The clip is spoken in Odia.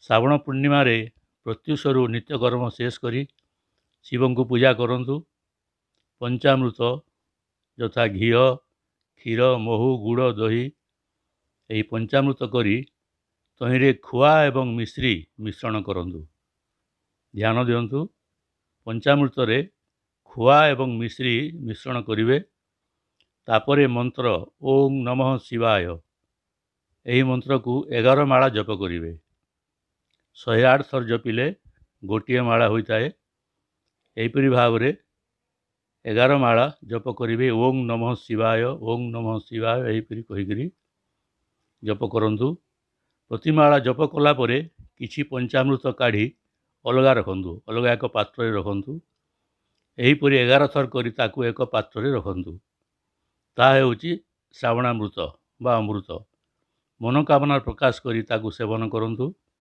ଶ୍ରାବଣ ପୂର୍ଣ୍ଣିମାରେ ପ୍ରତ୍ୟୁଷରୁ ନିତ୍ୟକର୍ମ ଶେଷ କରି ଶିବଙ୍କୁ ପୂଜା କରନ୍ତୁ। ପଞ୍ଚାମୃତ ଯଥା ଘିଅ, କ୍ଷୀର, ମହୁ, ଗୁଡ଼, ଦହି ଏହି ପଞ୍ଚାମୃତ କରି ତହିଁରେ ଖୁଆ ଏବଂ ମିଶ୍ରି ମିଶ୍ରଣ କରନ୍ତୁ। ଧ୍ୟାନ ଦିଅନ୍ତୁ, ପଞ୍ଚାମୃତରେ ଖୁଆ ଏବଂ ମିଶ୍ରି ମିଶ୍ରଣ କରିବେ। ତାପରେ ମନ୍ତ୍ର ଓಂ ନମଃ ଶିବାୟ, ଏହି ମନ୍ତ୍ରକୁ 11 ମାଳା ଜପ କରିବେ। 108 ଥର ଜପିଲେ ଗୋଟିଏ ମାଳା ହୋଇଥାଏ। ଏହିପରି ଭାବରେ 11 ମାଳା ଜପ କରିବେ। ଓಂ ନମଃ ଶିବାୟ, ଓಂ ନମଃ ଶିବାୟ ଏହିପରି କହିକରି ଜପ କରନ୍ତୁ। ପ୍ରତିମାଳା ଜପ କଲା ପରେ କିଛି ପଞ୍ଚାମୃତ କାଢ଼ି ଅଲଗା ରଖନ୍ତୁ, ଅଲଗା ଏକ ପାତ୍ରରେ ରଖନ୍ତୁ। ଏହିପରି 11 ଥର କରି ତାକୁ ଏକ ପାତ୍ରରେ ରଖନ୍ତୁ। ତାହା ହେଉଛି ଶ୍ରାବଣାମୃତ ବା ଅମୃତ। ମନୋକାମନା ପ୍ରକାଶ କରି ତାକୁ ସେବନ କରନ୍ତୁ।